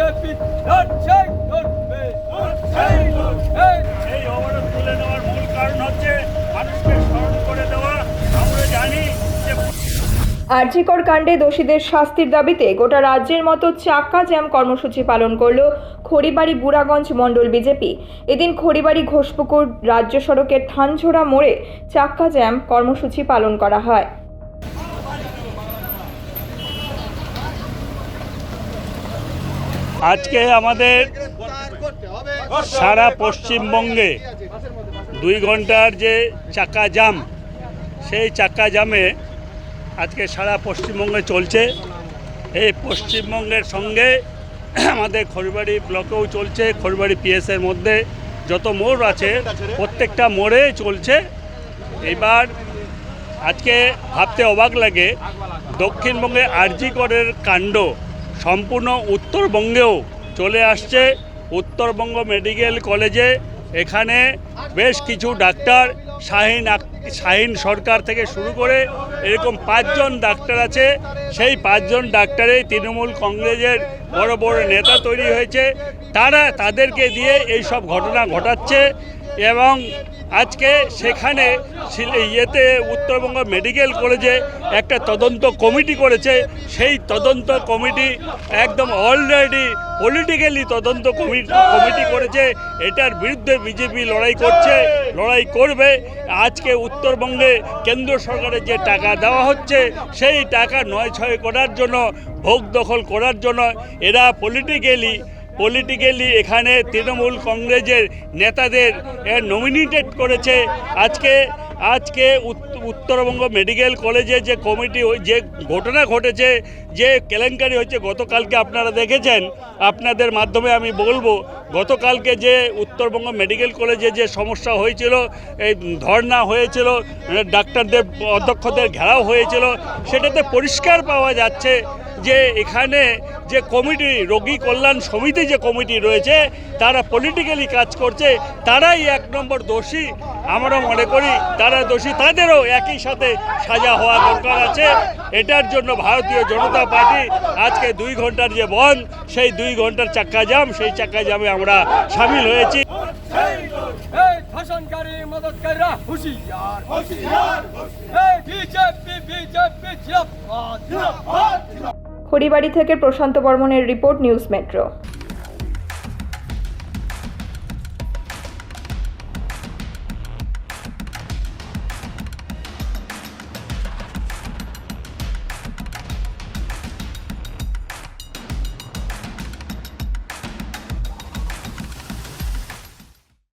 BJP লড়ছেই লড়বে, এই অবরোধ তুলে নেওয়ার মূল কারণ হচ্ছে মানুষকে স্মরণ করে দেওয়া। আমরা জানি যে আরজিকর কাণ্ডে দোষীদের শাস্তির দাবিতে গোটা রাজ্যের মতো চাক্কা জ্যাম কর্মসূচি পালন করল খড়িবাড়ি বুড়াগঞ্জ মণ্ডল বিজেপি। এদিন খড়িবাড়ি ঘোষপুকুর রাজ্য সড়কের থানঝোড়া মোড়ে চাক্কা জ্যাম কর্মসূচি পালন করা হয়। আজকে আমাদের সারা পশ্চিমবঙ্গে 2 ঘন্টার যে চাক্কা জাম, সেই চাক্কা জামে আজকে সারা পশ্চিমবঙ্গে চলছে। এই পশ্চিমবঙ্গের সঙ্গে আমাদের খড়িবাড়ি ব্লকেও চলছে। খড়িবাড়ি পিএসের মধ্যে যত মোড় আছে প্রত্যেকটা মোড়ে চলছে। এইবার আজকে ভাবতে অবাক লাগে, দক্ষিণবঙ্গে আরজিকরের কাণ্ড সম্পূর্ণ উত্তরবঙ্গেও চলে আসছে। উত্তরবঙ্গ মেডিকেল কলেজে এখানে বেশ কিছু ডাক্তার, শাহিন সরকার থেকে শুরু করে এরকম 5 জন ডাক্তার আছে। সেই 5 জন ডাক্তারেই তৃণমূল কংগ্রেসের বড় বড় নেতা তৈরি হয়েছে। তাদেরকে দিয়ে এই সব ঘটনা ঘটাচ্ছে। এবং আজকে সেখানে উত্তরবঙ্গ মেডিকেল কলেজে একটা তদন্ত কমিটি করেছে। সেই তদন্ত কমিটি একদম অলরেডি পলিটিক্যালি তদন্ত কমিটি করেছে। এটার বিরুদ্ধে বিজেপি লড়াই করবে। আজকে উত্তরবঙ্গে কেন্দ্র সরকারের যে টাকা দেওয়া হচ্ছে, সেই টাকা নয়-ছয় করার জন্য, ভোগ দখল করার জন্য এরা পলিটিক্যালি এখানে তৃণমূল কংগ্রেসের নেতাদের নমিনেটেড করেছে। আজকে উত্তরবঙ্গ মেডিকেল কলেজে যে কমিটি, যে ঘটনা ঘটেছে, যে কেলেঙ্কারি হচ্ছে, গতকালকে আপনারা দেখেছেন। আপনাদের মাধ্যমে আমি বলবো, গতকালকে যে উত্তরবঙ্গ মেডিকেল কলেজে যে সমস্যা হয়েছিল, এই ধর্না হয়েছিল, ডাক্তারদের অধ্যক্ষদের ঘেরাও হয়েছিল, সেটাতে পরিষ্কার পাওয়া যাচ্ছে যে এখানে যে কমিটি, রোগী কল্যাণ সমিতি যে কমিটি রয়েছে, তারা পলিটিক্যালি কাজ করছে। তারাই 1 নম্বর দোষী। আমরা মনে করি তারা দোষী, তাদেরও একই সাথে সাজা হওয়া দরকার আছে। এটার জন্য ভারতীয় জনতা পার্টি আজকে 2 ঘন্টার যে বন্ধ, সেই 2 ঘন্টার চাক্কা জাম, সেই চাক্কা জামে আমরা সামিল হয়েছি। ধর্ষণকারী মদতকারীরা হুঁশিয়ার, বিজেপি খড়িবাড়ি থেকে প্রশান্ত বর্মনের রিপোর্ট, নিউজ মেট্রো।